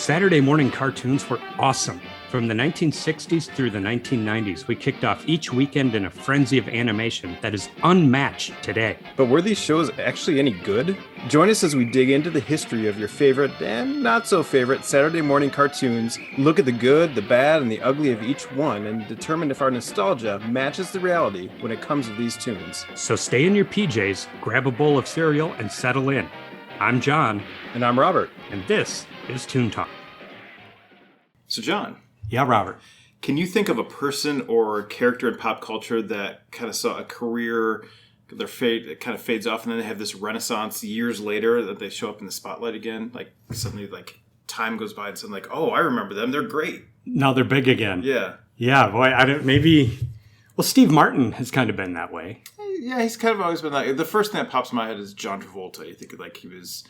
Saturday morning cartoons were awesome. From the 1960s through the 1990s, we kicked off each weekend in a frenzy of animation that is unmatched today. But were these shows actually any good? Join us as we dig into the history of your favorite and not so favorite Saturday morning cartoons, look at the good, the bad, and the ugly of each one, and determine if our nostalgia matches the reality when it comes to these tunes. So stay in your PJs, grab a bowl of cereal, and settle in. I'm John. And I'm Robert. And this is Toon Talk. So John. Yeah, Robert. Can you think of a person or character in pop culture that kind of saw a career, their fate, it kind of fades off, and then they have this renaissance years later that they show up in the spotlight again? Like suddenly, like time goes by and suddenly, like, oh, I remember them. They're great. Now they're big again. Yeah. Yeah, boy. Well, Steve Martin has kind of been that way. Yeah, he's kind of always been like. The first thing that pops in my head is John Travolta. You think of, like, he was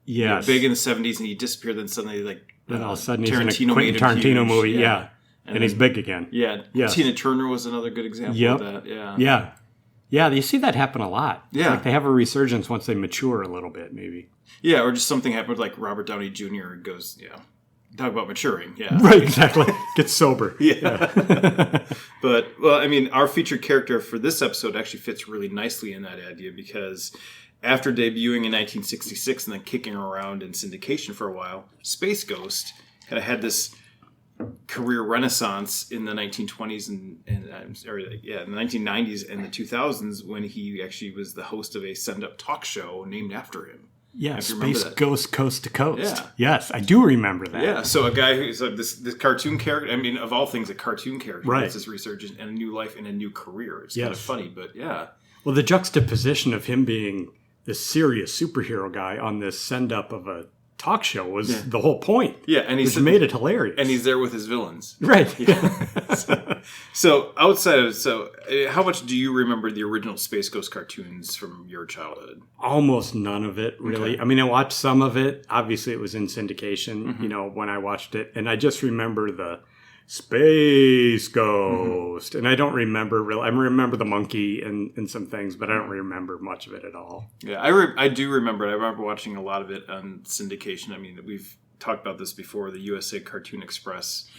big in the 70s and he disappeared, then suddenly, like, then all of a sudden he's in a Quentin Tarantino movie. Yeah. And he's big again. Yeah. Yes. Tina Turner was another good example of that. Yeah. Yeah. Yeah, you see that happen a lot. Yeah. Like they have a resurgence once they mature a little bit, maybe. Yeah, or just something happened with, like, Robert Downey Jr. goes, talk about maturing. Yeah. Right, exactly. Get sober. Yeah. But, well, I mean, our featured character for this episode actually fits really nicely in that idea because after debuting in 1966 and then kicking around in syndication for a while, Space Ghost kind of had this career renaissance in the 1920s and the 1990s and the 2000s when he actually was the host of a send-up talk show named after him. Yeah, Space Ghost Coast to Coast. Yeah. Yes, I do remember that. Yeah, so a guy who's like this cartoon character, I mean, of all things, a cartoon character right. gets his resurgence and a new life and a new career. It's kind of funny, but yeah. Well, the juxtaposition of him being this serious superhero guy on this send-up of a talk show was the whole point. Yeah, and he's made it hilarious. And he's there with his villains. Right. Yeah. So outside of how much do you remember the original Space Ghost cartoons from your childhood? Almost none of it, really. Okay. I mean, I watched some of it. Obviously, it was in syndication, when I watched it. And I just remember the Space Ghost. And I don't remember really. I remember the monkey and some things, but I don't remember much of it at all. Yeah, I do remember it. I remember watching a lot of it on syndication. I mean, we've talked about this before. The USA Cartoon Express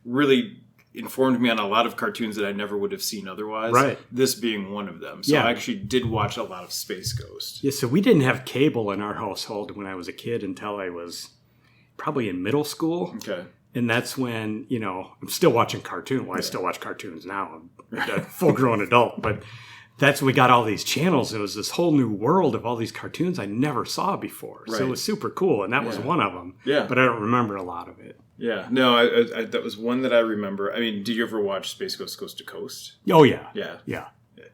really informed me on a lot of cartoons that I never would have seen otherwise. Right. This being one of them. So I actually did watch a lot of Space Ghost. Yeah, so we didn't have cable in our household when I was a kid until I was probably in middle school. Okay. And that's when, I'm still watching cartoons. Well, I still watch cartoons now. I'm a full-grown adult. But that's when we got all these channels. It was this whole new world of all these cartoons I never saw before. Right. So it was super cool. And that was one of them. Yeah. But I don't remember a lot of it. Yeah. No, I that was one that I remember. I mean, did you ever watch Space Ghost Coast to Coast? Oh, yeah. Yeah. Yeah.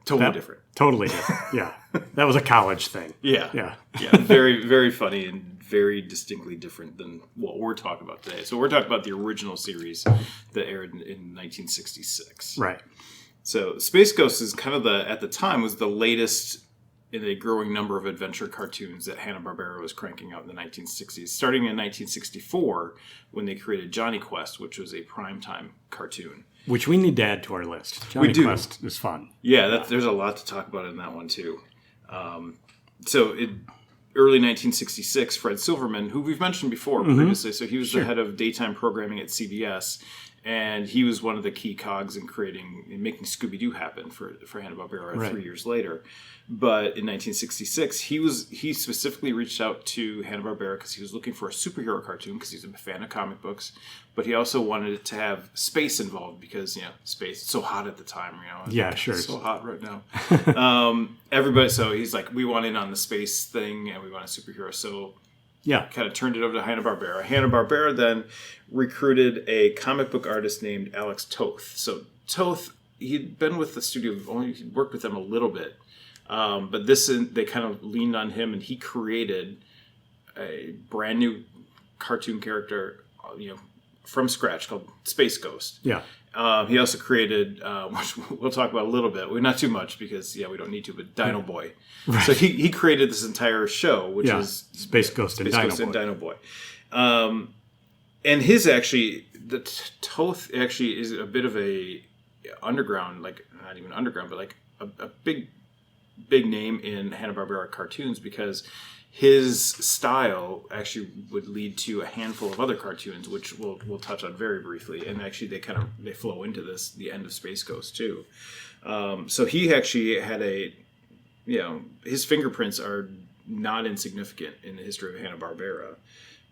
Totally different. Totally different. Yeah. That was a college thing. Yeah. Yeah. Yeah. Very, very funny and very distinctly different than what we're talking about today. So we're talking about the original series that aired in 1966. Right. So Space Ghost is kind of at the time, was the latest in a growing number of adventure cartoons that Hanna-Barbera was cranking out in the 1960s. Starting in 1964, when they created Johnny Quest, which was a primetime cartoon. Which we need to add to our list. Johnny Quest is fun. Yeah, there's a lot to talk about in that one, too. Early 1966, Fred Silverman, who we've mentioned before previously, so he was the head of daytime programming at CBS, and he was one of the key cogs in making Scooby-Doo happen for Hanna-Barbera 3 years later. But in 1966, he specifically reached out to Hanna-Barbera because he was looking for a superhero cartoon because he's a fan of comic books, but he also wanted it to have space involved because, space, it's so hot at the time, Yeah, sure. It's so hot right now. Everybody, so he's like, we want in on the space thing and we want a superhero, so kind of turned it over to Hanna-Barbera. Hanna-Barbera then recruited a comic book artist named Alex Toth. So Toth, he'd been with the studio, he'd worked with them a little bit. But they kind of leaned on him, and he created a brand new cartoon character, from scratch called Space Ghost. Yeah. He also created, which we'll talk about a little bit. Not too much because, we don't need to, but Dino Boy. Right. So he created this entire show, which is Space Ghost and Dino Boy. And his actually, the Toth actually is a bit of a underground, like not even underground, but like a big name in Hanna-Barbera cartoons because his style actually would lead to a handful of other cartoons, which we'll touch on very briefly. And actually, they flow into the end of Space Ghost too. So he actually had his fingerprints are not insignificant in the history of Hanna-Barbera.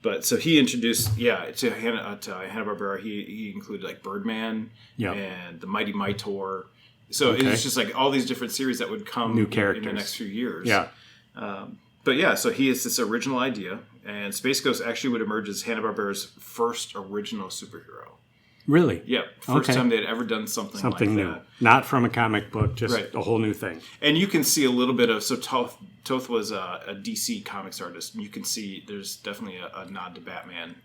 But so he introduced, to Hanna-Barbera, he included like Birdman and the Mighty Mightor. So it's just like all these different series that would come new characters in the next few years. Yeah. So he has this original idea, and Space Ghost actually would emerge as Hanna-Barbera's first original superhero. Really? Yeah. First time they'd ever done something like new. that. Not from a comic book, just a whole new thing. And you can see a little bit of... So Toth was a DC Comics artist, and you can see there's definitely a nod to Batman.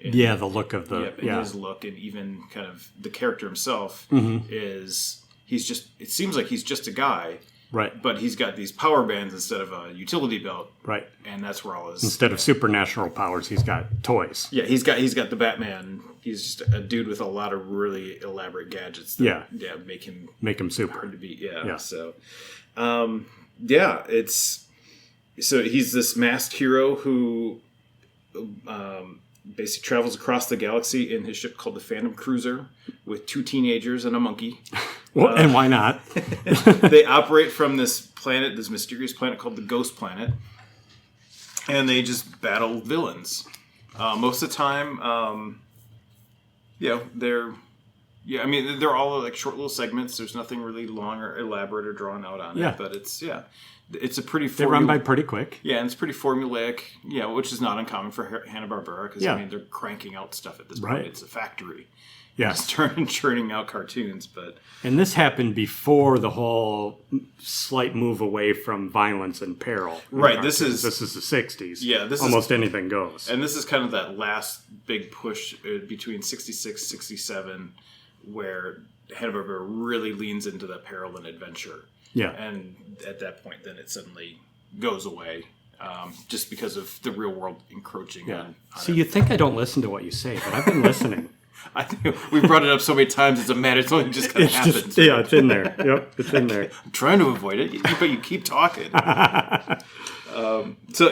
The look of his look, and even kind of the character himself is... It seems like he's just a guy... Right. But he's got these power bands instead of a utility belt. Right. And that's where all his... Instead of supernatural powers, he's got toys. Yeah, he's got the Batman. He's just a dude with a lot of really elaborate gadgets that make him super hard to beat. Yeah. So so he's this masked hero who basically travels across the galaxy in his ship called the Phantom Cruiser with 2 teenagers and a monkey. Well, and why not? They operate from this planet, this mysterious planet called the Ghost Planet, and they just battle villains. Most of the time, they're all like short little segments. There's nothing really long or elaborate or drawn out on it, but it's a pretty... They run by pretty quick. Yeah, and it's pretty formulaic, which is not uncommon for Hanna-Barbera, because they're cranking out stuff at this point. It's a factory. Yeah, just churning out cartoons, and this happened before the whole slight move away from violence and peril. Right. This is the '60s. Yeah, almost anything goes. And this is kind of that last big push between '66, '67, where Hanna-Barbera really leans into that peril and adventure. Yeah, and at that point, then it suddenly goes away. Just because of the real world encroaching on it. You think I don't listen to what you say, but I've been listening. I think we brought it up so many times. It's a matter. It's only just kind of happens. It's in there. Yep, it's in there. I'm trying to avoid it, but you keep talking. So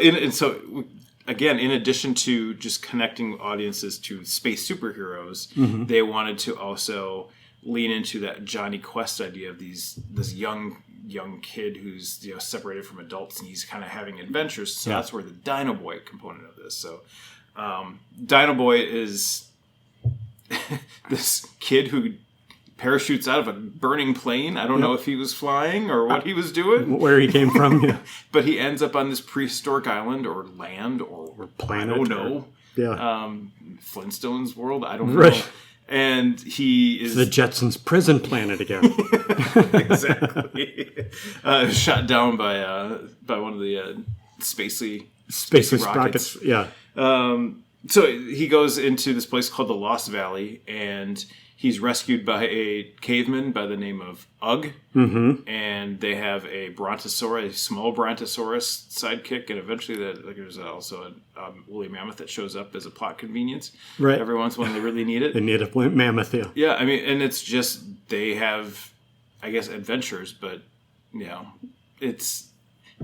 again, in addition to just connecting audiences to space superheroes, they wanted to also lean into that Johnny Quest idea of this young kid who's separated from adults, and he's kind of having adventures. So that's where the Dino Boy component of this. So Dino Boy is this kid who parachutes out of a burning plane. I don't know if he was flying or what he was doing. Where he came from, But he ends up on this prehistoric island or land or planet. I don't know. Flintstones world. I don't know. And he is... the Jetsons prison planet again. Exactly. Shot down by one of the spacey rockets. Yeah. So he goes into this place called the Lost Valley, and he's rescued by a caveman by the name of Ugg. Mm-hmm. And they have a brontosaurus, a small brontosaurus sidekick, and eventually there's also a woolly mammoth that shows up as a plot convenience. Right. Every once in a while they really need it. They need a mammoth, yeah. Yeah, I mean, and it's just, they have, I guess, adventures, but, it's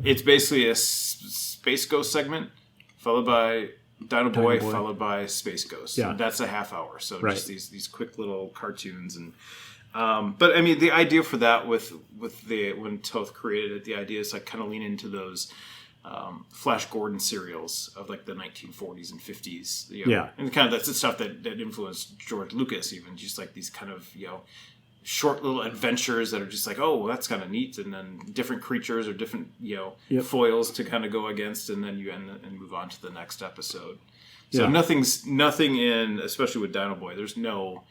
basically a Space Ghost segment, followed by Dino Boy, followed by Space Ghost. Yeah. And that's a half hour. So just these quick little cartoons. And but I mean, the idea for that when Toth created it, the idea is like kind of lean into those Flash Gordon serials of like the 1940s and 50s. And kind of that's the stuff that influenced George Lucas, even just like these kind of, short little adventures that are just like, oh, well, that's kind of neat, and then different creatures or different foils to kind of go against, and then you end and move on to the next episode. So nothing in, especially with Dino Boy, there's nothing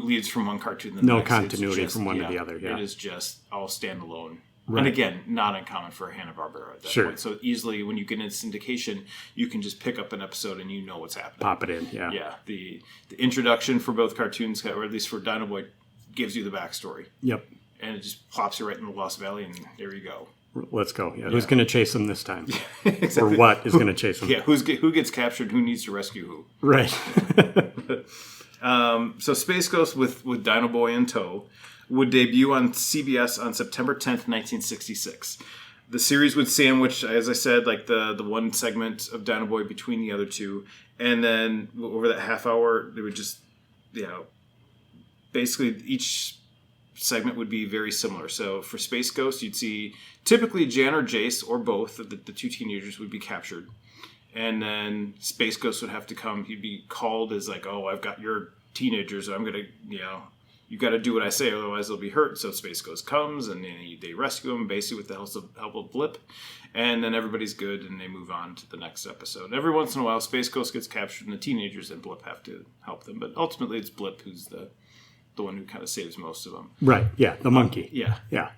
leads from one cartoon to the next. No continuity from one to the other. It is just all standalone. Right. And again, not uncommon for Hanna-Barbera at that point. So easily, when you get into syndication, you can just pick up an episode and you know what's happening. Pop it in, Yeah, the introduction for both cartoons, or at least for Dino Boy, gives you the backstory. Yep. And it just plops you right in the Lost Valley, and there you go. Let's go. Yeah. Who's going to chase him this time? Exactly. Or what is going to chase him? Yeah, who gets captured, who needs to rescue who. Right. So Space Ghost with Dino Boy in tow would debut on CBS on September 10th, 1966. The series would sandwich, as I said, like the one segment of Dino Boy between the other two. And then over that half hour, they would just, basically each segment would be very similar. So for Space Ghost, you'd see typically Jan or Jace, or both, the two teenagers would be captured. And then Space Ghost would have to come. He'd be called as like, oh, I've got your teenagers. I'm going to, you got to do what I say, otherwise they'll be hurt. So Space Ghost comes, and they rescue him, basically with the help of Blip. And then everybody's good, and they move on to the next episode. And every once in a while, Space Ghost gets captured, and the teenagers and Blip have to help them. But ultimately, it's Blip who's the one who kind of saves most of them. Right, yeah, the monkey. Yeah. Yeah.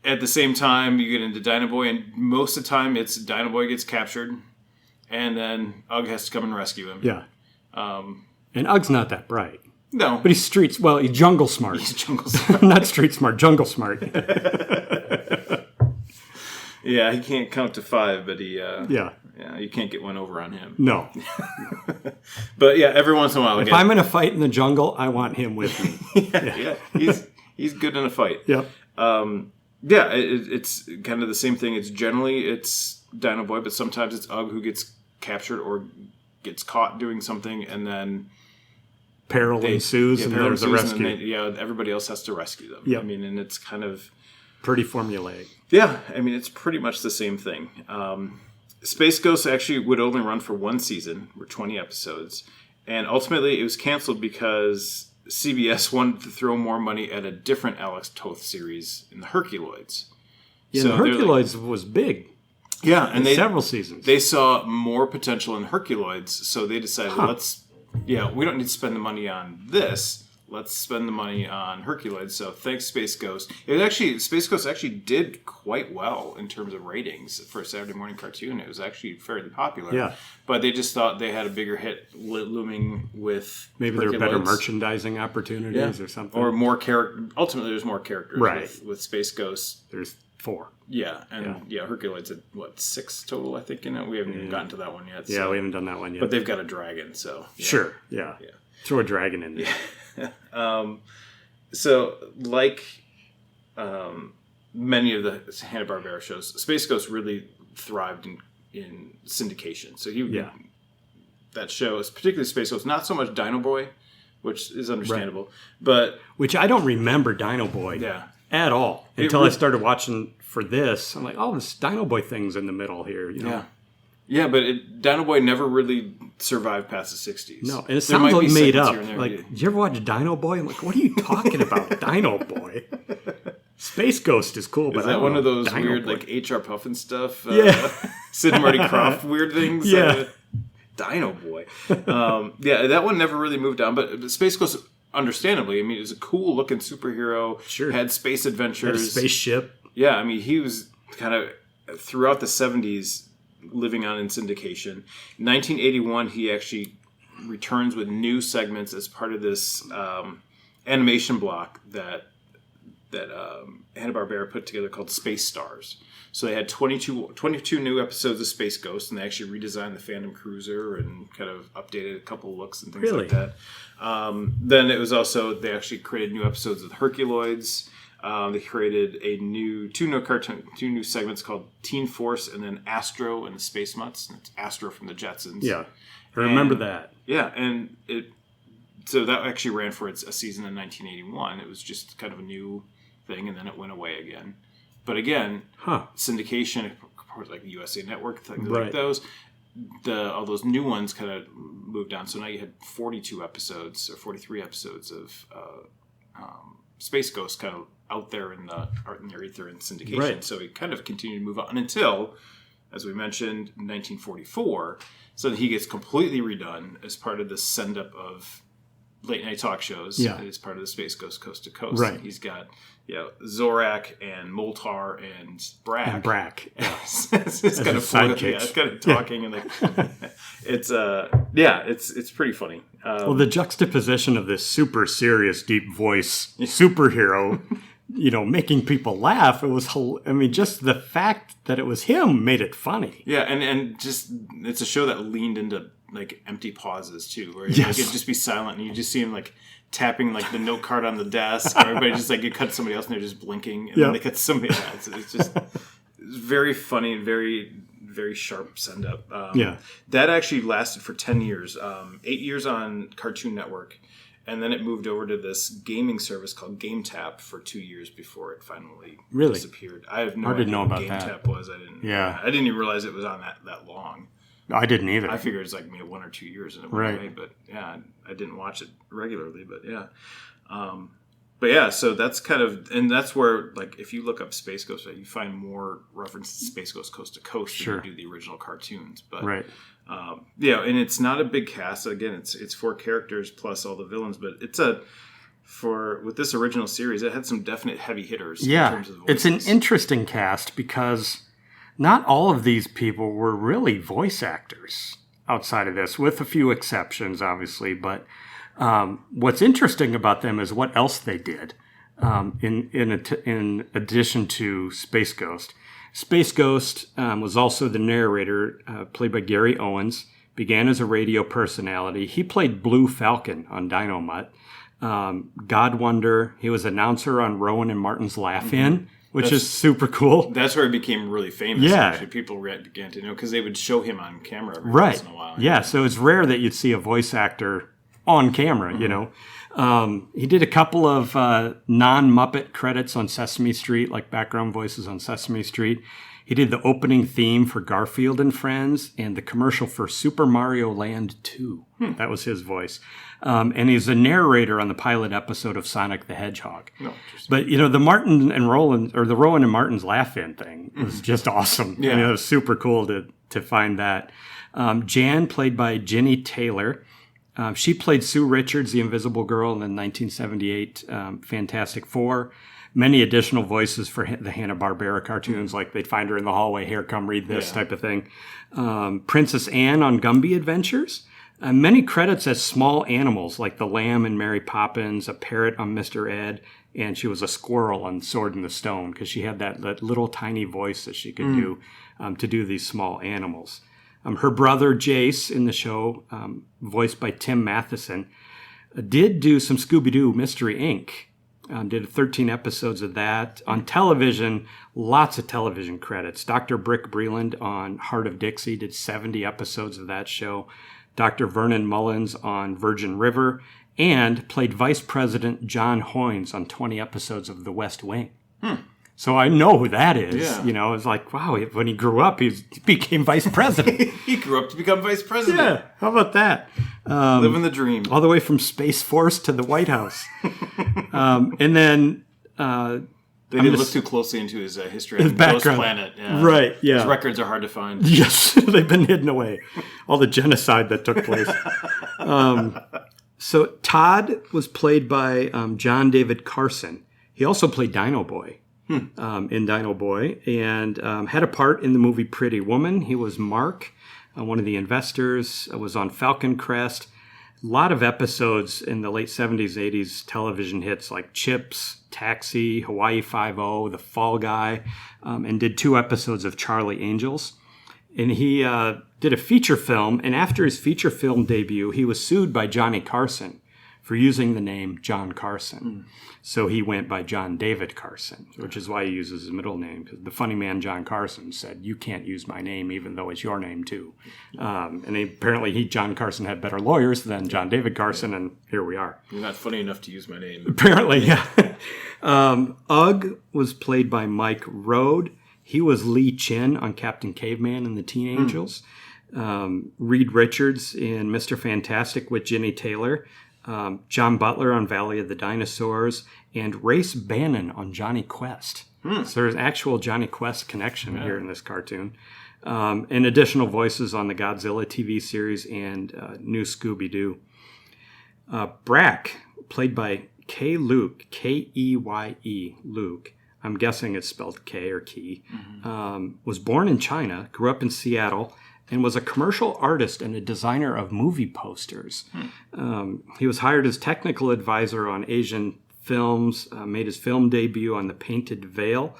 At the same time, you get into Dino Boy, and most of the time, it's Dino Boy gets captured, and then Ugg has to come and rescue him. Yeah. And Ugg's not that bright. No. But he's jungle smart. He's jungle smart. Not street smart, jungle smart. Yeah, he can't count to 5, but Yeah, you can't get one over on him. no. But yeah, every once in a while. If I'm in a fight in the jungle, I want him with me. yeah, he's good in a fight. Yep. It's kind of the same thing. It's Dino Boy, but sometimes it's Ugg who gets captured or gets caught doing something, and then peril ensues, and there's a rescue. Everybody else has to rescue them. Yep. I mean, and it's kind of pretty formulaic. Yeah, I mean, it's pretty much the same thing. Space Ghost actually would only run for one season, or 20 episodes, and ultimately it was canceled because CBS wanted to throw more money at a different Alex Toth series in the Herculoids. Yeah, so the Herculoids was big. Yeah, and several seasons. They saw more potential in Herculoids, so they decided, we don't need to spend the money on this. Let's spend the money on Herculoids. So thanks, Space Ghost. Space Ghost actually did quite well in terms of ratings for a Saturday morning cartoon. It was actually fairly popular. Yeah. But they just thought they had a bigger hit looming with maybe there were better merchandising opportunities or something. Or more character. Ultimately, there's more characters with Space Ghost. There's 4. Yeah, and Herculoids had, 6 total, I think, in it? We haven't even gotten to that one yet. Yeah, we haven't done that one yet. But they've got a dragon, so... Yeah. Sure, yeah. Throw a dragon in there. So, like many of the Hanna-Barbera shows, Space Ghost really thrived in syndication. So that show, particularly Space Ghost, not so much Dino Boy, which is understandable, but... Which I don't remember Dino Boy at all until I started watching for this. I'm like, oh, this Dino Boy thing's in the middle here, Yeah, but Dino Boy never really survived past the 60s. No, and it sounds like made up. Like, did you ever watch Dino Boy? I'm like, what are you talking about, Dino Boy? Space Ghost is cool, but is that one of those Dino weird, Boy. like, H.R. Puffin stuff? Yeah. Sid and Marty Krofft weird things? Yeah. Dino Boy. That one never really moved on, but Space Ghost, understandably, I mean, it was a cool-looking superhero. Sure. Had space adventures. Had a spaceship. Yeah, I mean, he was kind of, throughout the 70s, living on in syndication. In 1981, he actually returns with new segments as part of this animation block that Hanna-Barbera put together called Space Stars. So they had 22 new episodes of Space Ghost, and they actually redesigned the Phantom Cruiser and kind of updated a couple looks and things like that. Then it was also, they actually created new episodes of the Herculoids. They created two new segments called Teen Force and then Astro and the Space Mutts. And it's Astro from the Jetsons. Yeah, I remember that. Yeah, and so that actually ran for a season in 1981. It was just kind of a new thing, and then it went away again. But again, syndication, like the USA Network, things like those, all those new ones kind of moved on. So now you had 42 episodes or 43 episodes of Space Ghost kind of out there in the ether in syndication. Right. So it kind of continued to move on until, as we mentioned, 1944. So that he gets completely redone as part of the send-up of late night talk shows. Yeah. As part of the Space Ghost Coast to Coast. Right. He's got Zorak and Moltar and Brack. And Brack. Yeah. it's kind of sidekicks. It's kind of talking and it's pretty funny. Well, the juxtaposition of this super serious, deep voice superhero, making people laugh. It was, just the fact that it was him made it funny. Yeah, and just it's a show that leaned into like empty pauses too, where it'd just be silent and you just see him like tapping like the note card on the desk, or everybody just like you cut somebody else and they're just blinking, and then they cut somebody else. It's just very funny, very, very sharp send up. Yeah. That actually lasted for 10 years, 8 years on Cartoon Network. And then it moved over to this gaming service called GameTap for 2 years before it finally disappeared. I have no idea what GameTap was. I didn't even realize it was on that long. I didn't either. I figured it was like maybe 1 or 2 years and it went away. But yeah, I didn't watch it regularly. But yeah. So that's kind of, and that's where, like, if you look up Space Ghost, you find more references to Space Ghost Coast to Coast than you do the original cartoons. But and it's not a big cast. Again, it's 4 characters plus all the villains, but with this original series, it had some definite heavy hitters. Yeah, in terms of voices. It's an interesting cast because not all of these people were really voice actors outside of this, with a few exceptions, obviously, but. What's interesting about them is what else they did in addition to Space Ghost. Space Ghost was also the narrator, played by Gary Owens, began as a radio personality. He played Blue Falcon on Dino Mutt. God Wonder, he was announcer on Rowan and Martin's Laugh-In, which is super cool. That's where he became really famous. Yeah. Actually. People began to know because they would show him on camera every once in a while. Yeah, so it's rare that you'd see a voice actor on camera, you know. He did a couple of non-Muppet credits on Sesame Street, like background voices on Sesame Street. He did the opening theme for Garfield and Friends and the commercial for Super Mario Land 2. That was his voice. And he's a narrator on the pilot episode of Sonic the Hedgehog. But, you know, the Rowan and Martin's Laugh-In thing was just awesome. Yeah. I mean, it was super cool to find that. Jan, played by Ginny Taylor. She played Sue Richards, the Invisible Girl, in the 1978 Fantastic Four. Many additional voices for the Hanna-Barbera cartoons, like they'd find her in the hallway, here, come read this type of thing. Princess Anne on Gumby Adventures. Many credits as small animals, like the lamb in Mary Poppins, a parrot on Mr. Ed, and she was a squirrel on Sword in the Stone, because she had that little tiny voice that she could do to do these small animals. Her brother, Jace, in the show, voiced by Tim Matheson, did do some Scooby-Doo Mystery Inc. Did 13 episodes of that. On television, lots of television credits. Dr. Brick Breland on Heart of Dixie did 70 episodes of that show. Dr. Vernon Mullins on Virgin River, and played Vice President John Hoynes on 20 episodes of The West Wing. So I know who that is. Yeah. You know, it's like, wow, when he grew up, he became vice president. He grew up to become vice president. Yeah, how about that? Living the dream. All the way from Space Force to the White House. And then... they didn't look too closely into his history on background. Ghost Planet. Yeah. Right, yeah. His records are hard to find. Yes, they've been hidden away. All the genocide that took place. So Todd was played by John David Carson. He also played Dino Boy. In Dino Boy, and had a part in the movie Pretty Woman. He was Mark, one of the investors, was on Falcon Crest. A lot of episodes in the late 70s, 80s television hits like Chips, Taxi, Hawaii Five-0, The Fall Guy, and did 2 episodes of Charlie Angels. And he did a feature film, and after his feature film debut, he was sued by Johnny Carson for using the name John Carson. So he went by John David Carson, which is why he uses his middle name, because the funny man John Carson said, you can't use my name even though it's your name too. And apparently John Carson had better lawyers than John David Carson, and here we are. You're not funny enough to use my name. Apparently, yeah. Ugg was played by Mike Road. He was Lee Chin on Captain Caveman and the Teen Angels. Reed Richards in Mr. Fantastic with Ginny Taylor. John Butler on Valley of the Dinosaurs, and Race Bannon on Johnny Quest. So there's actual Johnny Quest connection here in this cartoon. And additional voices on the Godzilla TV series and new Scooby-Doo. Brack, played by Kay Luke, K-E-Y-E, Luke. I'm guessing it's spelled K or Key. Was born in China, grew up in Seattle, and was a commercial artist and a designer of movie posters. He was hired as technical advisor on Asian films, made his film debut on The Painted Veil,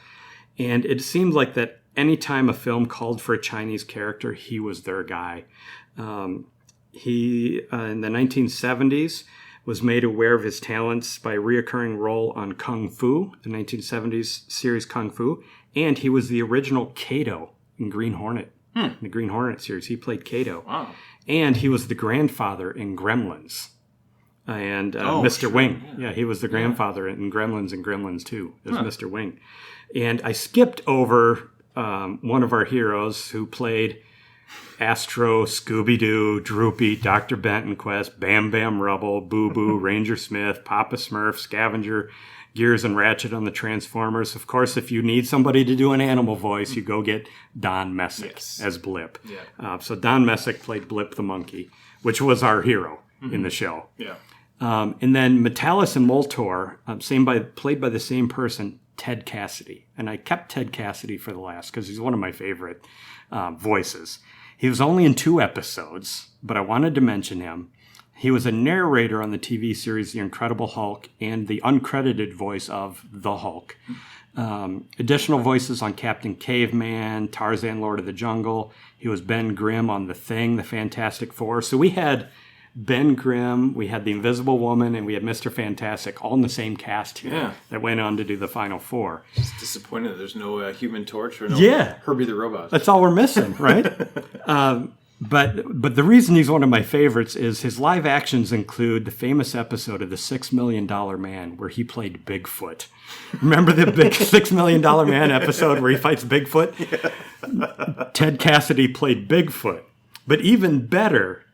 and it seemed like that anytime a film called for a Chinese character, he was their guy. He, in the 1970s, was made aware of his talents by a reoccurring role on Kung Fu, the 1970s series Kung Fu, And he was the original Kato in Green Hornet. In the Green Hornet series, he played Kato. Wow. And he was the grandfather in Gremlins. And Mr. Wing. Yeah, he was the grandfather in Gremlins and Gremlins 2 as Mr. Wing. And I skipped over one of our heroes who played Astro, Scooby-Doo, Droopy, Dr. Benton Quest, Bam Bam Rubble, Boo Boo, Ranger Smith, Papa Smurf, Scavenger, Gears and Ratchet on the Transformers. Of course, if you need somebody to do an animal voice, you go get Don Messick as Blip. Yeah. So Don Messick played Blip the monkey, which was our hero in the show. Yeah. And then Metalis and Moltor, played by the same person, Ted Cassidy. And I kept Ted Cassidy for the last because he's one of my favorite voices. He was only in 2 episodes, but I wanted to mention him. He was a narrator on the TV series The Incredible Hulk and the uncredited voice of the Hulk. Additional voices on Captain Caveman, Tarzan, Lord of the Jungle. He was Ben Grimm on The Thing, The Fantastic Four. So we had Ben Grimm, we had the Invisible Woman, and we had Mr. Fantastic all in the same cast here that went on to do the Final Four. Just disappointed that there's no Human Torch or no Herbie the Robot. That's all we're missing, right? But the reason he's one of my favorites is his live actions include the famous episode of The $6 Million Man where he played Bigfoot. Remember the big $6 Million Man episode where he fights Bigfoot? Yeah. Ted Cassidy played Bigfoot. But even better,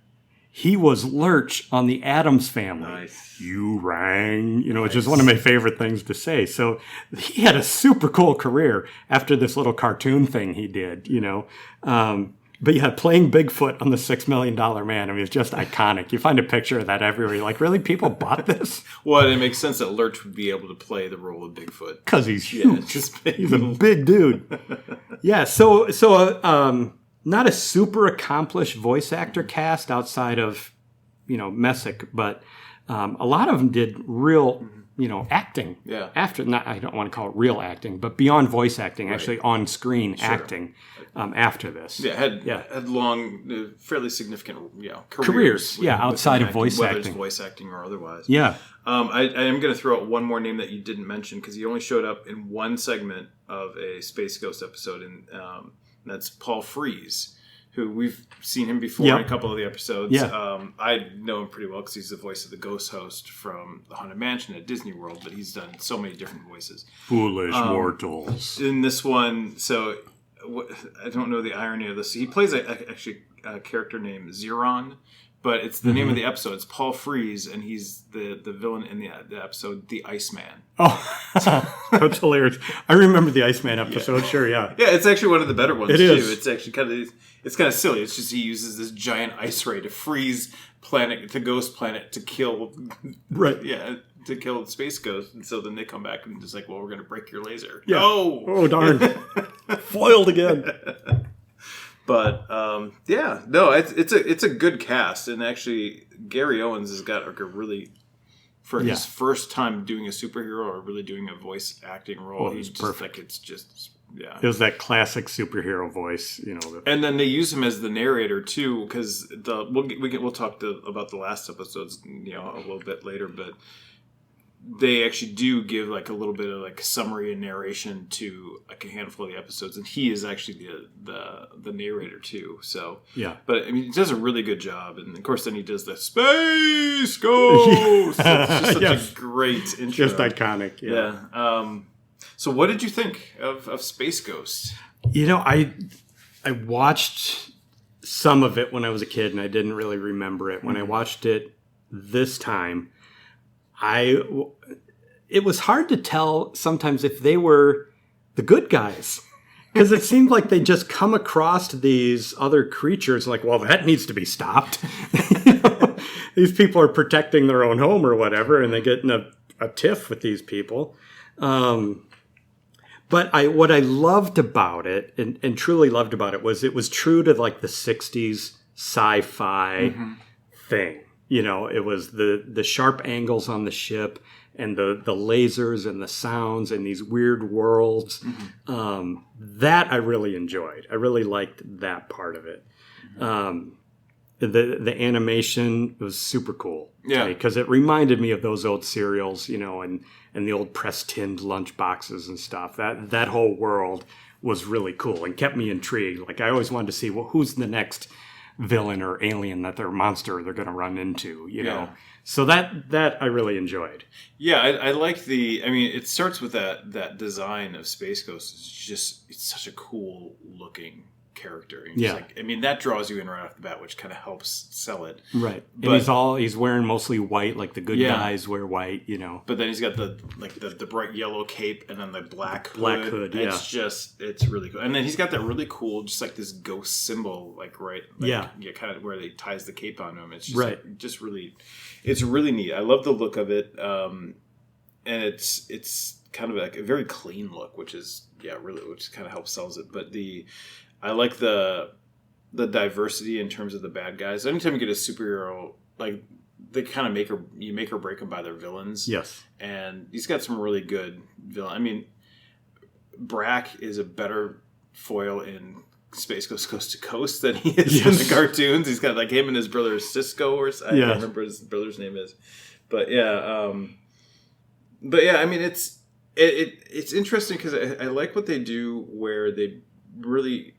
he was Lurch on the Addams Family. Nice. You rang, which is one of my favorite things to say. So he had a super cool career after this little cartoon thing he did, But yeah, playing Bigfoot on the $6 Million Man, I mean, it's just iconic. You find a picture of that everywhere. You're like, really? People bought this? Well, it makes sense that Lurch would be able to play the role of Bigfoot. Because he's huge. He's a big dude. Yeah, so not a super accomplished voice actor cast outside of, Messick, but a lot of them did real, acting. Yeah. I don't want to call it real acting, but beyond voice acting, actually on-screen acting. After this. Yeah, had long, fairly significant careers. Outside of voice acting. Whether it's voice acting or otherwise. Yeah. I am going to throw out one more name that you didn't mention because he only showed up in one segment of a Space Ghost episode, and that's Paul Frees, who we've seen him before in a couple of the episodes. Yeah. I know him pretty well because he's the voice of the ghost host from the Haunted Mansion at Disney World, but he's done so many different voices. Foolish mortals. In this one, so... I don't know the irony of this. He plays a character named Zeron, but it's the name of the episode. It's Paul Frees, and he's the villain in the episode, the Iceman. Oh, that's hilarious. I remember the Iceman episode. Yeah. Sure, yeah. Yeah, it's actually one of the better ones, too. Is. It's actually kind of silly. It's just he uses this giant ice ray to freeze the ghost planet to kill... Right. Yeah, to kill the Space Ghost, and so then they come back and just like, well, we're going to break your laser. Yeah. No! Oh, darn. Foiled again. But, it's a good cast, and actually, Gary Owens has got a really, for his first time doing a superhero or really doing a voice acting role, he's just perfect. It's just... Yeah, it was that classic superhero voice, And then they use him as the narrator too, because we'll talk about the last episodes, a little bit later. But they actually do give like a little bit of like summary and narration to like a handful of the episodes, and he is actually the narrator too. So yeah, but I mean, he does a really good job, and of course, then he does the Space Ghost. It's just such a great intro, just iconic. Yeah. So what did you think of Space Ghost? I watched some of it when I was a kid, and I didn't really remember it. When I watched it this time, it was hard to tell sometimes if they were the good guys. Because it seemed like they just come across these other creatures like, well, that needs to be stopped. These people are protecting their own home or whatever, and they get in a tiff with these people. But what I loved about it, and truly loved about it was true to like the 60s sci-fi thing. It was the sharp angles on the ship and the lasers and the sounds and these weird worlds. That I really enjoyed. I really liked that part of it. the animation was super cool. Yeah. Because it reminded me of those old cereals, and the old press tinned lunch boxes and stuff. That whole world was really cool and kept me intrigued. Like I always wanted to see, well, who's the next villain or alien they're going to run into, you know. So that I really enjoyed. Yeah, I like it starts with that design of Space Ghost. It's such a cool looking character. That draws you in right off the bat, which kind of helps sell it. Right. And he's wearing mostly white, like the good guys wear white, But then he's got the bright yellow cape and then the black hood. Yeah. It's really cool. And then he's got that really cool, just like this ghost symbol, kind of where he ties the cape on him. It's just it's really neat. I love the look of it. And it's kind of like a very clean look, which kind of helps sells it. But I like the diversity in terms of the bad guys. Anytime you get a superhero, like they kind of make or break them by their villains. Yes, and he's got some really good villain. Brack is a better foil in Space Ghost Coast to Coast than he is in the cartoons. He's got like him and his brother Cisco, or I can't remember what his brother's name is, but it's interesting because I like what they do where they really.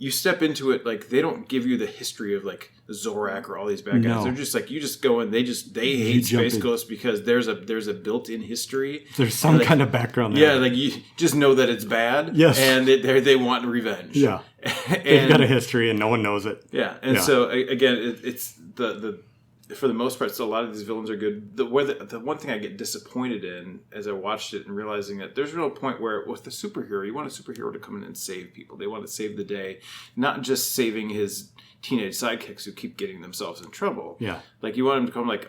You step into it like they don't give you the history of like Zorak or all these bad guys. No. They're just like you just go and they hate Space Ghost because there's a built-in history. There's some kind of background there. Yeah, like you just know that it's bad. Yes, and they want revenge. Yeah, they've got a history and no one knows it. Yeah, and so again, it's the for the most part, so a lot of these villains are good. The one thing I get disappointed in as I watched it and realizing that there's no point where with the superhero, you want a superhero to come in and save people. They want to save the day, not just saving his teenage sidekicks who keep getting themselves in trouble. Yeah. Like you want him to come like,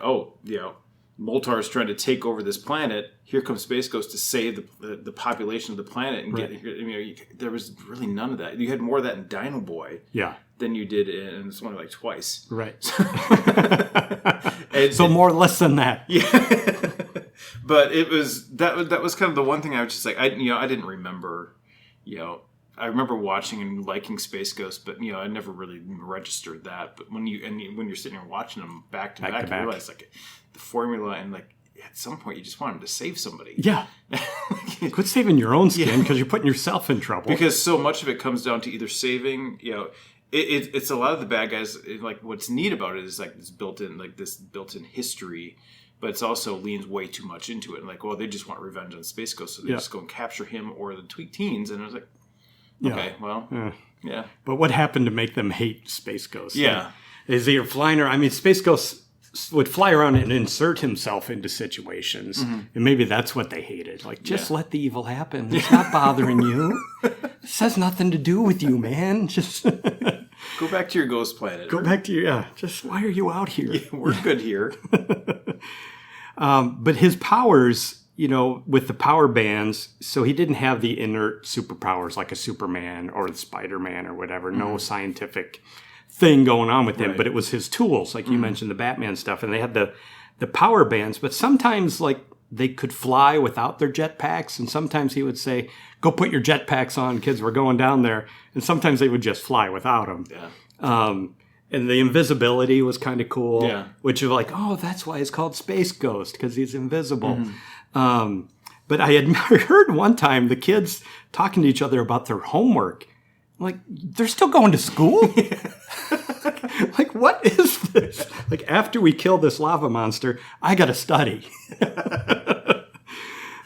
Moltar's trying to take over this planet. Here comes Space Ghost to save the population of the planet and get. There was really none of that. You had more of that in Dino Boy. Yeah. Than you did in it's only like twice. Right. So more or less than that. Yeah. But it was that was kind of the one thing I was just like I didn't remember. I remember watching and liking Space Ghost, but I never really registered that. But when you're sitting there watching them back to back, you realize like the formula and like at some point you just want him to save somebody. Yeah. Quit saving your own skin because you're putting yourself in trouble. Because so much of it comes down to either saving, it's a lot of the bad guys. Like what's neat about it is like this built-in history, but it's also leans way too much into it. And like, well, they just want revenge on Space Ghost, so they just go and capture him or the Tweak Teens. And I was like, okay, well, yeah. But what happened to make them hate Space Ghost? Yeah, is he flying around? Space Ghost would fly around and insert himself into situations, and maybe that's what they hated. Like, just let the evil happen. It's not bothering you. This has nothing to do with you, man. Just go back to your ghost planet. Go back to just why are you out here? Yeah, we're good here. But his powers, with the power bands, so he didn't have the inert superpowers like a Superman or the Spider-Man or whatever. No scientific thing going on with him, but it was his tools, like you mentioned, the Batman stuff, and they had the power bands, but sometimes like they could fly without their jetpacks, and sometimes he would say, go put your jetpacks on, kids, we're going down there, and sometimes they would just fly without them. And the invisibility was kind of cool, which is like, oh, that's why it's called Space Ghost, because he's invisible. But I had heard one time the kids talking to each other about their homework. Like, they're still going to school? Like, what is this? Like, after we kill this lava monster, I got to study.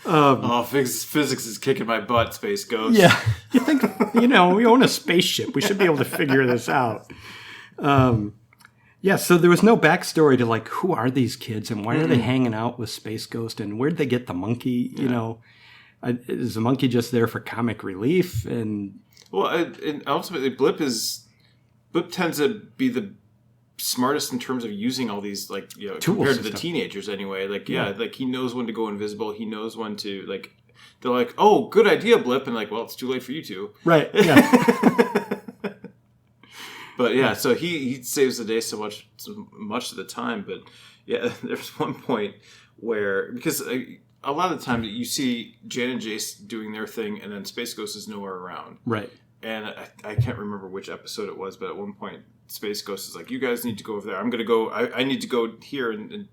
Physics is kicking my butt, Space Ghost. Yeah. You think, we own a spaceship. We should be able to figure this out. So there was no backstory to, like, who are these kids and why are they hanging out with Space Ghost and where'd they get the monkey? Is the monkey just there for comic relief? And ultimately, Blip tends to be the smartest in terms of using all these compared to the teenagers anyway. Like like he knows when to go invisible. He knows when to like. They're like, oh, good idea, Blip, and like, well, it's too late for you two. Right. Yeah. But so he saves the day so much of the time. But there's one point where because. A lot of the time you see Jan and Jace doing their thing and then Space Ghost is nowhere around. Right. and I can't remember which episode it was, but at one point Space Ghost is like, you guys need to go over there. I'm going to go. I need to go here. And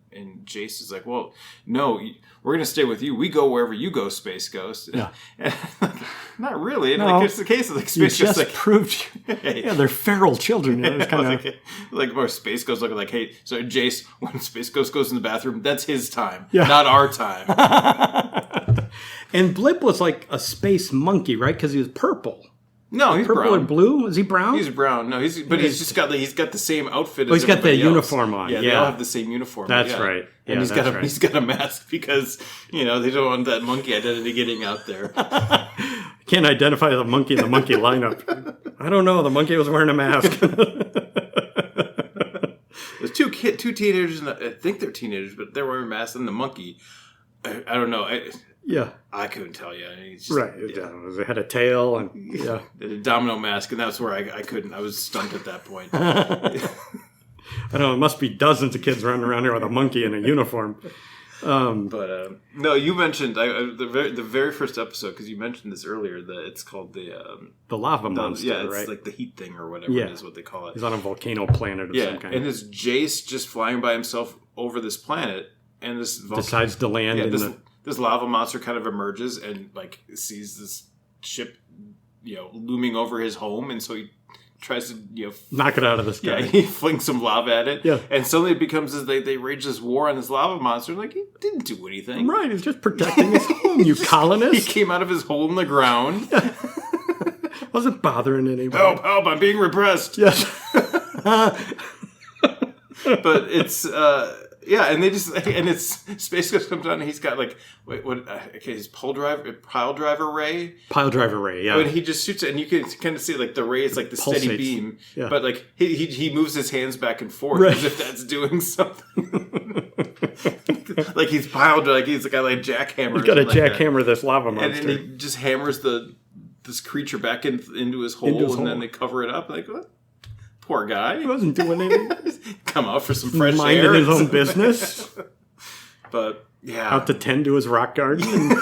Jace is like, well, no, we're going to stay with you. We go wherever you go, Space Ghost. Yeah. And, like, not really. And No, like, it's the case of like Space you Ghost. just Like, proved. Yeah, they're feral children. It's kind of like more Space Ghost looking like, hey, so Jace, when Space Ghost goes in the bathroom, that's his time, Yeah. not our time. And Blip was like a space monkey, right? Because he was purple. No, he's Purple brown. or blue? Is he brown? He's brown. No, he's just got the same outfit. Oh, as he's got the everybody else. uniform on. Yeah, they all have the same uniform. That's yeah. right. Yeah, And that's right. he's got a mask because they don't want that monkey identity getting out there. Can't identify the monkey in the monkey lineup. I don't know. The monkey was wearing a mask. There's two teenagers, and I think they're teenagers, but they're wearing masks. And the monkey, I don't know. Yeah. I couldn't tell you. It's just, Right. Yeah. It had a tail and yeah. A domino mask, and that's where I couldn't. I was stumped at that point. I don't know. It must be dozens of kids running around here with a monkey in a uniform. But no, you mentioned the very first episode, because you mentioned this earlier, that it's called the lava monster, yeah, it's right? like the heat thing or whatever Yeah. it is what they call it. He's on a volcano planet of some kind. And it's Jace just flying by himself over this planet, and this Decides to land in this lava monster kind of emerges and like sees this ship, looming over his home, and so he tries to knock it out of the sky. Yeah, he flings some lava at it. Yeah. And suddenly it becomes as they rage this war on this lava monster. Like, he didn't do anything. Right, he's just protecting his home, you colonist. He came out of his hole in the ground. Wasn't bothering anybody. Help, I'm being repressed. Yes. But it's and it's Space Ghost comes down and he's got like his pile driver ray. Pile driver ray, yeah. When he just shoots it, and you can kind of see like the ray is like the steady Pulsates. beam, Yeah. but like he moves his hands back and forth Right. as if that's doing something. Like he's piled, like he's got like a jackhammer. He's got to or something like jackhammer this lava that. monster. And then he just hammers this creature back into his hole, Into his and hole. then they cover it up. Like, what? Poor guy. He wasn't doing anything. Come out for some fresh Minding air. his own business. But yeah, Out to tend to his rock garden.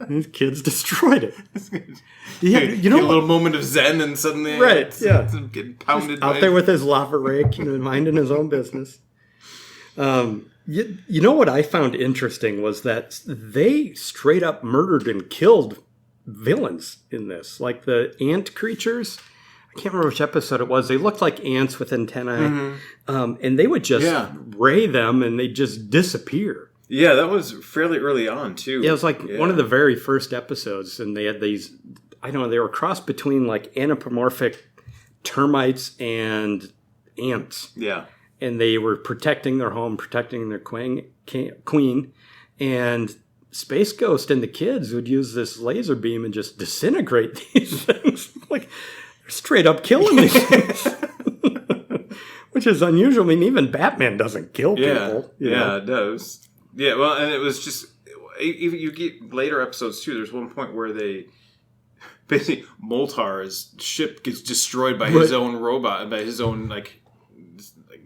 And his kids destroyed it. Yeah, you know, a little moment of zen, and suddenly Right, yeah. it's getting pounded. Out there with his lava rake, minding his own business. You know what I found interesting was that they straight up murdered and killed villains in this. Like the ant creatures. I can't remember which episode it was. They looked like ants with antennae. And they would just ray them and they'd just disappear. Yeah, that was fairly early on, too. Yeah, it was like one of the very first episodes. And they had these, I don't know, they were crossed between like anthropomorphic termites and ants. Yeah. And they were protecting their home, protecting their queen. And Space Ghost and the kids would use this laser beam and just disintegrate these things. Like, they're straight up killing these things. Which is unusual. I mean, even Batman doesn't kill people. You know? It does. Yeah, well, and it was just, even you get later episodes, too. There's one point where they, basically, Moltar's ship gets destroyed by his own robot, by his own, like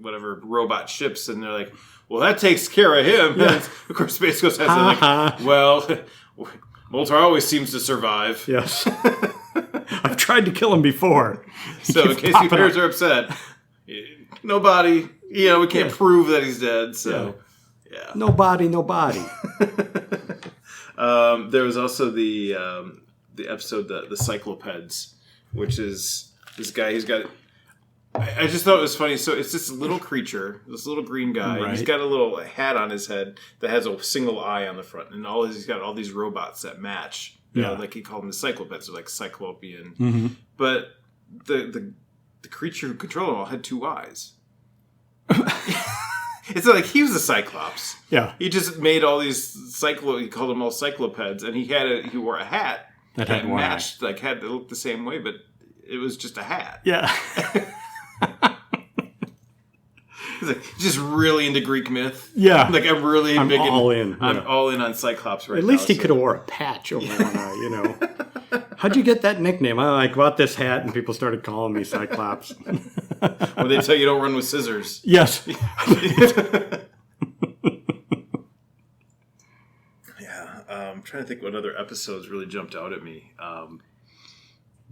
whatever, robot ships, and they're like, well, that takes care of him. Yeah. And of course, Space Ghost has to, well, Moltar always seems to survive. Yes. I've tried to kill him before. So in case you parents are upset, nobody, we can't prove that he's dead, so, yeah. No body, no body. There was also the episode, the Cyclopeds, which is this guy, he's got... I just thought it was funny. So it's this little creature, this little green guy. Right. He's got a little hat on his head that has a single eye on the front, and he's got all these robots that match. Like he called them the Cyclopeds, so like Cyclopean. Mm-hmm. But the creature who controlled them all had two eyes. It's like he was a Cyclops. Yeah. He just made all these he called them all Cyclopeds, and he wore a hat That had one matched, like had to look the same way, but it was just a hat. Yeah. He's like, just really into Greek myth. Yeah. Like, I'm big all in. I'm all in on Cyclops right now. At least he could have wore a patch over one eye, How'd you get that nickname? I bought this hat and people started calling me Cyclops. Or they tell you don't run with scissors. Yes. I'm trying to think what other episodes really jumped out at me.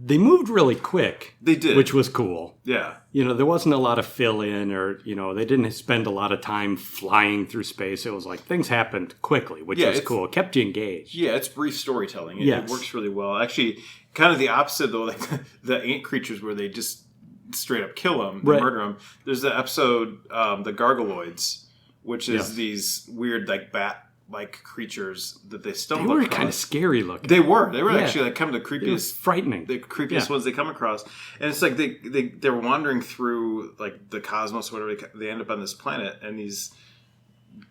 they moved really quick. They did. Which was cool. Yeah. There wasn't a lot of fill-in or, they didn't spend a lot of time flying through space. It was like things happened quickly, which was cool. It kept you engaged. Yeah, it's brief storytelling. It works really well. Actually, kind of the opposite, though, like the ant creatures where they just straight up kill them, murder them. There's the episode, the Gargoloids, which is these weird, like, bat-like creatures that they stumble across. They were kind of scary looking. They were actually like kind of the creepiest, frightening. The creepiest ones they come across. And it's like they're wandering through like the cosmos, or whatever. They end up on this planet, and these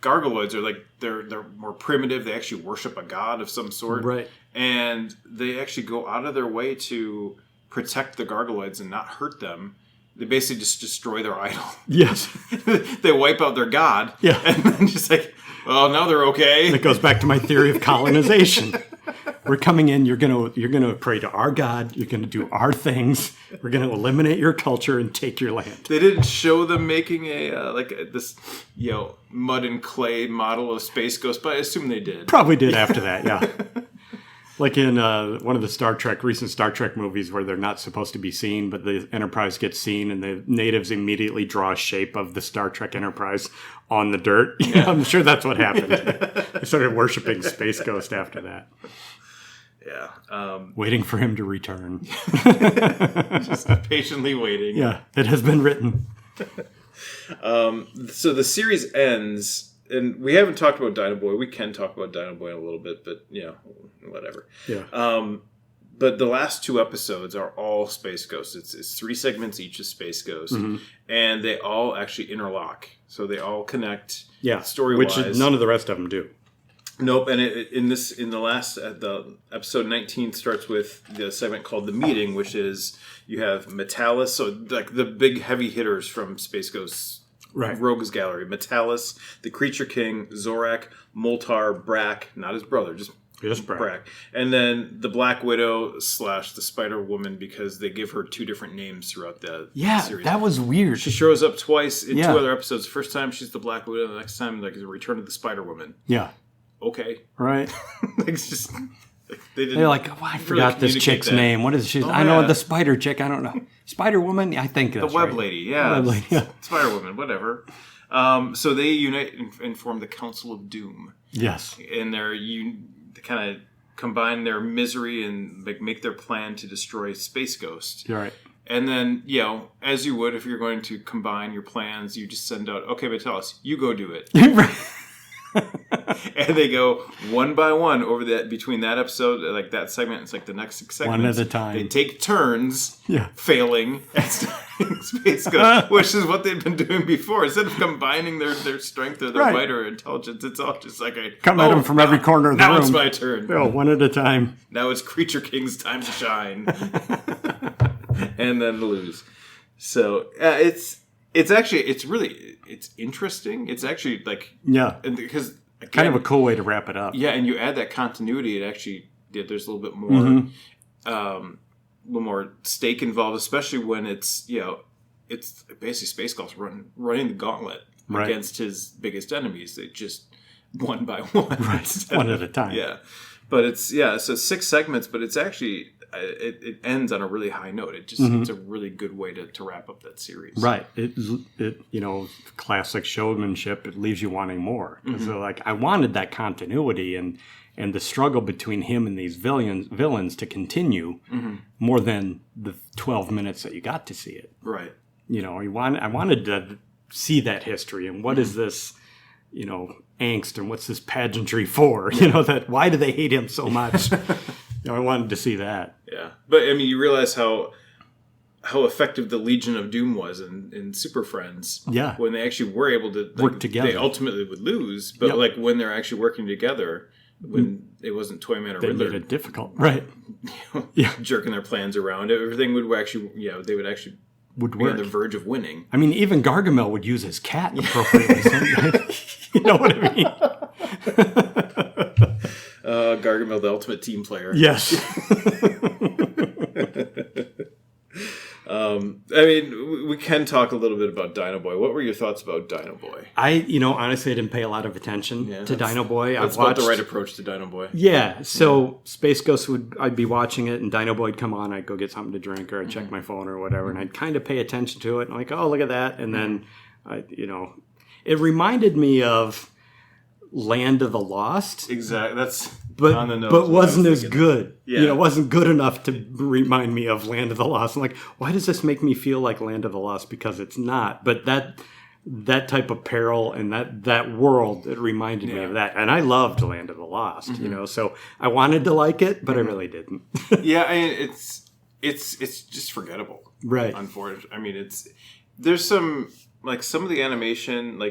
Gargoloids are like they're more primitive. They actually worship a god of some sort, right? And they actually go out of their way to protect the Gargoloids and not hurt them. They basically just destroy their idol. Yes, they wipe out their god. Yeah, and then just like, well, now they're okay. It goes back to my theory of colonization. We're coming in. You're gonna pray to our god. You're gonna do our things. We're gonna eliminate your culture and take your land. They didn't show them making this mud and clay model of Space Ghost, but I assume they did. Probably did after that. Yeah. Like in one of the recent Star Trek movies where they're not supposed to be seen, but the Enterprise gets seen and the natives immediately draw a shape of the Star Trek Enterprise on the dirt. I'm sure that's what happened. They started worshiping Space Ghost after that. Yeah. Waiting for him to return. Just patiently waiting. Yeah, it has been written. So the series ends... And we haven't talked about Dino Boy. We can talk about Dino Boy in a little bit, but, whatever. Yeah. But the last 2 episodes are all Space Ghost. It's 3 segments each of Space Ghost. Mm-hmm. And they all actually interlock. So they all connect story-wise. Which none of the rest of them do. Nope. And the episode 19 starts with the segment called The Meeting, which is you have Metalis, so like the big heavy hitters from Space Ghost's Rogues Gallery. Metalis, the Creature King, Zorak, Moltar, Brack, not his brother, just Brack. And then the Black Widow / the Spider Woman, because they give her 2 different names throughout the series. That was weird. She shows up twice in 2 other episodes. First time she's the Black Widow, the next time like is a Return of the Spider Woman. Yeah. Okay. Right. It's just... They're like, I forgot this chick's name. What is she? I know the spider chick. I don't know. Spider Woman? I think that's the Web Lady. Yeah. Web Lady, yeah. Spider Woman, whatever. So they unite and form the Council of Doom. Yes. And they kind of combine their misery and make their plan to destroy Space Ghost. You're right. And then, as you would if you're going to combine your plans, you just send out, okay, but tell us, you go do it. Right. And they go one by one over between that episode, like that segment. It's like the next 6 segments. One at a time. They take turns failing at starting Space Ghost, which is what they've been doing before. Instead of combining their strength or their might or intelligence, it's all just like come at them from every corner of the room. Now it's my turn. Oh, one at a time. Now it's Creature King's time to shine. And then lose. So it's interesting. It's actually like... Yeah. Because... Again, kind of a cool way to wrap it up. Yeah, and you add that continuity, it actually... there's a little bit more... a little more stake involved, especially when it's, it's basically Space Ghost running the gauntlet against his biggest enemies. They just one by one. Right, one at a time. Yeah. But it's, so 6 segments, but it's actually... It ends on a really high note. It's a really good way to wrap up that series. Right. It classic showmanship. It leaves you wanting more. So like I wanted that continuity and the struggle between him and these villains to continue more than the 12 minutes that you got to see it. Right. I wanted to see that history and what is this, angst and what's this pageantry for? Why do they hate him so much? I wanted to see that. Yeah. But, I mean, you realize how effective the Legion of Doom was in Super Friends. Yeah. When they actually were able to... work together. They ultimately would lose, but, when they're actually working together, when it wasn't Toyman or Riddler... They made it difficult. Right. Jerking their plans around. Everything would actually... they would actually... would be work. On the verge of winning. I mean, even Gargamel would use his cat appropriately sometimes. You know what I mean? Gargamel, the ultimate team player. Yes. I mean, we can talk a little bit about Dino Boy. What were your thoughts about Dino Boy? Honestly, I didn't pay a lot of attention to Dino Boy. That's about the right approach to Dino Boy. Yeah. So Space Ghost I'd be watching it, and Dino Boy would come on. I'd go get something to drink, or I'd check my phone or whatever, and I'd kind of pay attention to it. And like, oh, look at that. And then, it reminded me of Land of the Lost. Exactly. That's on the nose. But wasn't as good. Yeah. It wasn't good enough to remind me of Land of the Lost. I'm like, why does this make me feel like Land of the Lost? Because it's not. But that type of peril and that world, it reminded me of that. And I loved Land of the Lost, so I wanted to like it, but I really didn't. Yeah, I mean, it's just forgettable. Right. Unfortunately. I mean, there's some of the animation,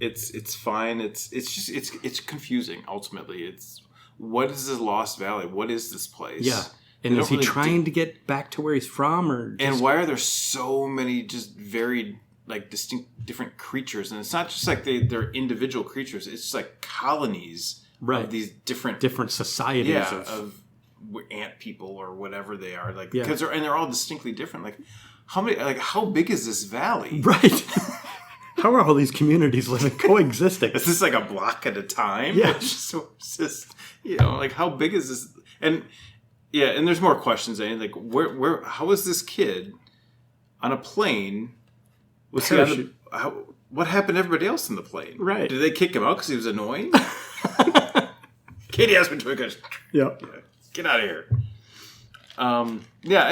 it's fine. It's confusing. Ultimately, it's what is this Lost Valley? What is this place? Yeah, and is he trying to get back to where he's from, or and why are there so many just very distinct different creatures? And it's not just they're individual creatures. It's just colonies of these different societies of ant people or whatever they are. Because they're all distinctly different. How big is this valley? Right. How are all these communities living coexisting? Is this a block at a time? Yeah. It's just how big is this? And and there's more questions. Where how is this kid on a plane? What happened to everybody else in the plane? Right. Did they kick him out because he was annoying? Katie Aspen Twickers. Yeah. Get out of here. I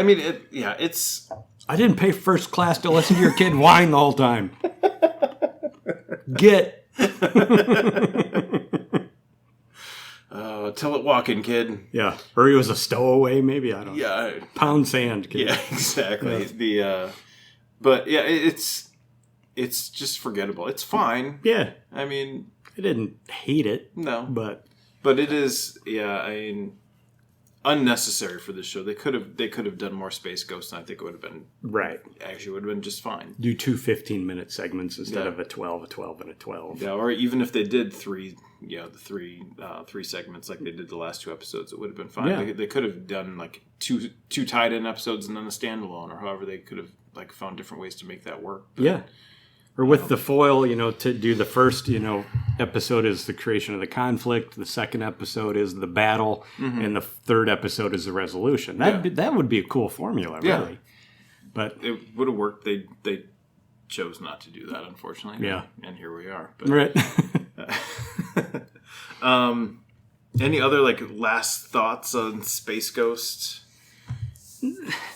mean, it's... I didn't pay first class to listen to your kid whine the whole time. Get. Tell it walking, kid. Yeah. Or he was a stowaway, maybe. I don't know. Yeah. Pound sand, kid. Yeah, exactly. Yeah. But, it's just forgettable. It's fine. Yeah. I mean... I didn't hate it. No. But it is, I mean... unnecessary for this show. They could have done more Space Ghost, and I think it would have been Actually, would have been just fine. Do 2 15-minute segments instead of a 12, and a 12. Yeah, or even if they did three segments like they did the last 2 episodes, it would have been fine. Yeah. They could have done two tied-in episodes and then a standalone, or however they could have found different ways to make that work. But, Or with the foil, to do the first, episode is the creation of the conflict. The second episode is the battle. And the third episode is the resolution. That would be a cool formula, really. But it would have worked. They chose not to do that, unfortunately. Yeah. And here we are. But, right. Any other, last thoughts on Space Ghost?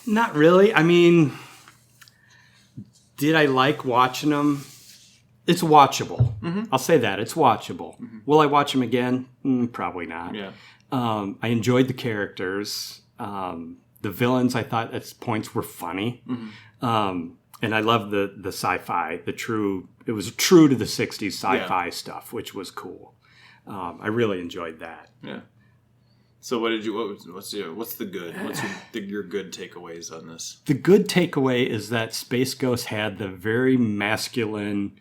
Not really. I mean... Did I like watching them? It's watchable. I'll say that. It's watchable. Will I watch them again? Probably not. Yeah. I enjoyed the characters. The villains, I thought at points were funny. And I loved the sci-fi, it was true to the 60s sci-fi stuff, which was cool. I really enjoyed that. Yeah. So what's the good? What's your good takeaways on this? The good takeaway is that Space Ghost had the very masculine,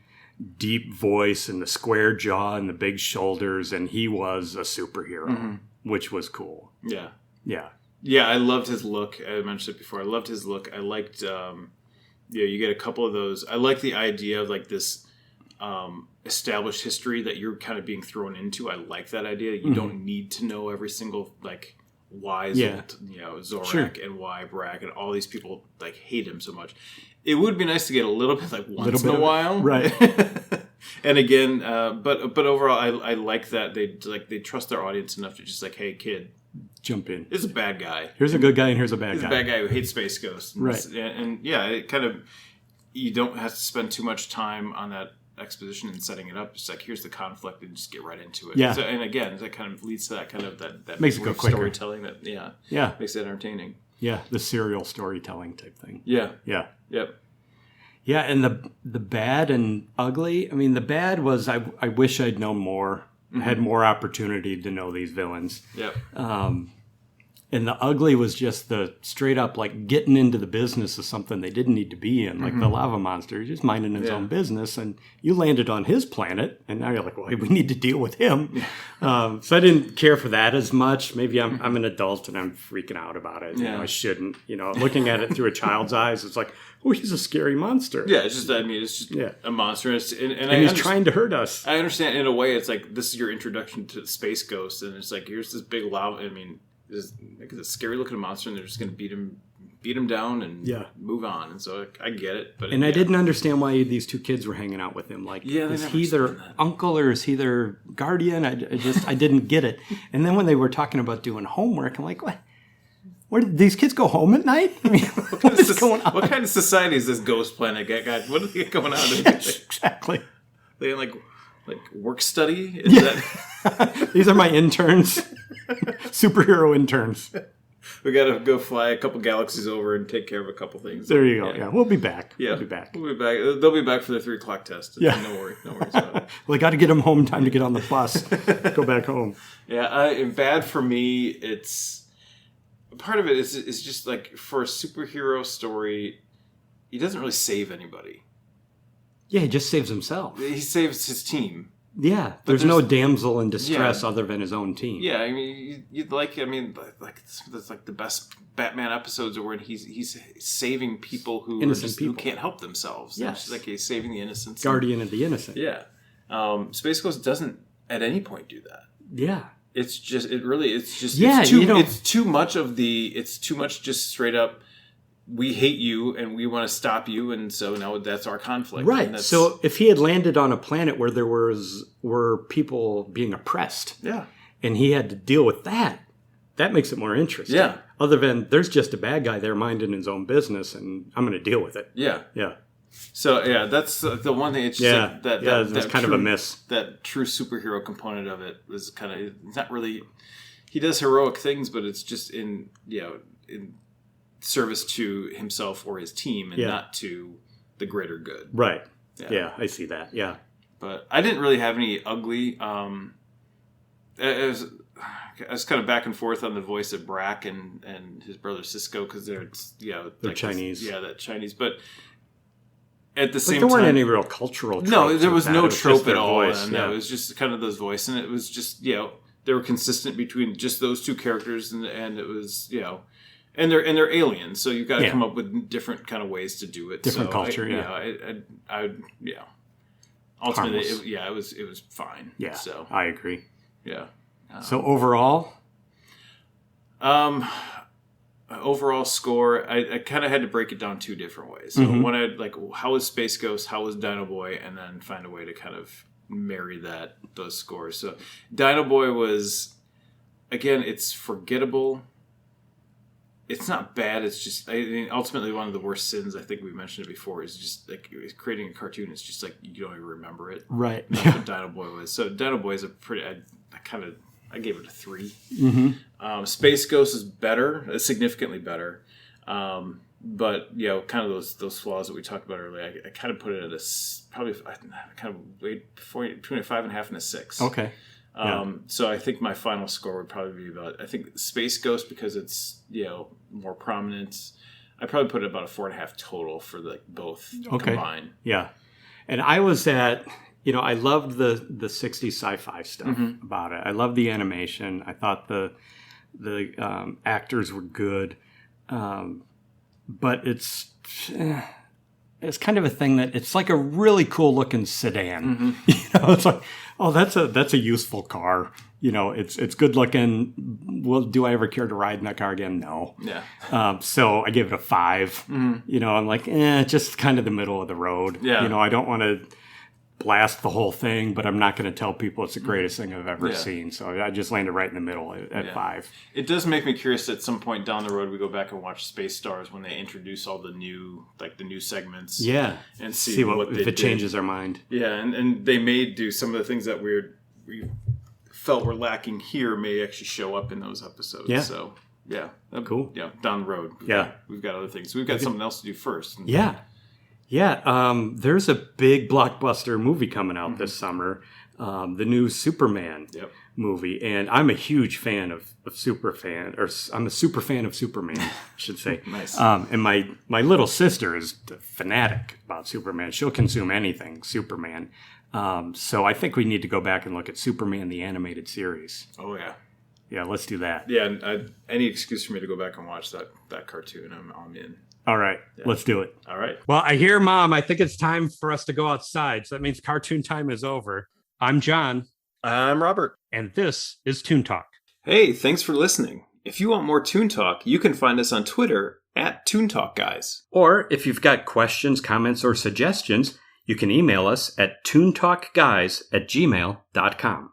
deep voice and the square jaw and the big shoulders, and he was a superhero, which was cool. Yeah. Yeah. Yeah, I loved his look. I mentioned it before. I loved his look. I liked, you get a couple of those. I like the idea of this established history that you're kind of being thrown into. I like that idea. You don't need to know every single why Zorak and why Brack and all these people hate him so much. It would be nice to get a little bit once in a while, right? And again, but overall, I like that they trust their audience enough to just hey kid, jump in. This is a bad guy. Here's a good guy and here's a bad guy. He's a bad guy who hates Space Ghost. Right. And it kind of, you don't have to spend too much time on that exposition and setting it up. It's here's the conflict and just get right into it. Yeah. So, and again, that kind of leads to that kind of that makes it go quicker. Storytelling that makes it entertaining. Yeah, the serial storytelling type thing. Yeah. Yeah. Yep. Yeah, and the bad and ugly. I mean, the bad was I wish I'd known more. Had more opportunity to know these villains. Yep. And And the ugly was just the straight up like getting into the business of something they didn't need to be in, like the lava monster, just minding his own business. And you landed on his planet, and now you're like, well, we need to deal with him. So I didn't care for that as much. Maybe I'm an adult and I'm freaking out about it. You know, I shouldn't. You know, looking at it through a child's eyes, it's like, oh, he's a scary monster. Yeah, it's just a monster, and he's trying to hurt us. I understand in a way. It's like this is your introduction to the Space Ghost, and it's like here's this big lava. I mean. Is like a scary looking monster, and they're just going to beat him down and move on. And so I get it, but I didn't understand why these two kids were hanging out with him. Like, is he their uncle or is he their guardian? I didn't get it. And then when they were talking about doing homework, I'm like, what? Where did these kids go home at night? I mean, what is going on? What kind of society is this ghost planet got? What do they get going on? Exactly. They like work study? These are my interns. Superhero interns. We got to go fly a couple galaxies over and take care of a couple things. There you go. Yeah, we'll be back. Yeah, we'll be back. They'll be back for the 3 o'clock test. Yeah. No worries about it. Well, I got to get them home. Time to get on the bus. Go back home. Yeah, and bad for me. It's part of it is just like for a superhero story, he doesn't really save anybody. Yeah, he just saves himself. He saves his team. Yeah, there's no damsel in distress other than his own team. Yeah, I mean, there's like the best Batman episodes where he's saving people who can't help themselves. Yes, it's like he's saving the innocents, guardian of the innocent. Yeah, Space Ghost doesn't at any point do that. Yeah, it's just too much just straight up. We hate you and we want to stop you, and so now that's our conflict. Right. So if he had landed on a planet where there were people being oppressed, and he had to deal with that makes it more interesting. Yeah. Other than there's just a bad guy there minding his own business, and I'm going to deal with it. Yeah. Yeah. So that's the one thing. It's just that's kind of a miss. That true superhero component of it was kind of not really. He does heroic things, but it's just in service to himself or his team and not to the greater good. Right. Yeah, I see that. Yeah. But I didn't really have any ugly. I was kind of back and forth on the voice of Brack and his brother Cisco because they're Chinese. That Chinese. But at the same time, there weren't any real cultural tropes. No, there was no trope at all. Voice, and it was just kind of those voice, and it was just they were consistent between just those two characters, and it was And they're aliens, so you've got to come up with different kind of ways to do it. Different culture, Ultimately, it was fine. Yeah, so I agree. Yeah. So overall, overall score, I kind of had to break it down 2 different ways. So one, I how was Space Ghost, how was Dino Boy, and then find a way to kind of marry those scores. So Dino Boy was, again, it's forgettable. It's not bad. It's just, ultimately one of the worst sins, I think we mentioned it before, is just like creating a cartoon. It's just like you don't even remember it. Right. That's what Dino Boy was. So Dino Boy is a pretty, I gave it a 3. Mm-hmm. Space Ghost is better, significantly better. But, kind of those flaws that we talked about earlier, I kind of put it at between a 5.5 and a 6. Okay. So I think my final score would probably be about, I think Space Ghost, because it's, more prominent. I probably put it about a 4.5 total for both combined. Yeah. And I was at, I loved the 60s sci-fi stuff about it. I loved the animation. I thought the actors were good. But it's kind of a thing that it's like a really cool looking sedan. It's like, oh, that's a useful car. It's good looking. Well, do I ever care to ride in that car again? No. Yeah. So I gave it a 5. I'm like, just kind of the middle of the road. Yeah. I don't want to blast the whole thing, but I'm not going to tell people it's the greatest thing I've ever seen. So I just landed right in the middle at 5. It does make me curious at some point down the road we go back and watch Space Stars when they introduce all the new segments. Yeah. And see what if it changes our mind. Yeah, and they may do some of the things that we felt were lacking here may actually show up in those episodes. Yeah. So, yeah. Cool. Yeah, down the road. We've got other things. We've got something else to do first. Yeah. Yeah, there's a big blockbuster movie coming out this summer. the new Superman movie, and I'm a huge fan of Superman, or I'm a super fan of Superman, I should say. Nice. And my little sister is a fanatic about Superman. She'll consume anything Superman. So I think we need to go back and look at Superman the animated series. Oh yeah. Yeah, let's do that. Yeah, and any excuse for me to go back and watch that cartoon, I'm in. All right, let's do it. All right. Well, I hear, Mom, I think it's time for us to go outside. So that means cartoon time is over. I'm John. I'm Robert. And this is Toon Talk. Hey, thanks for listening. If you want more Toon Talk, you can find us on Twitter at Toon Talk Guys. Or if you've got questions, comments, or suggestions, you can email us at toontalkguys@gmail.com.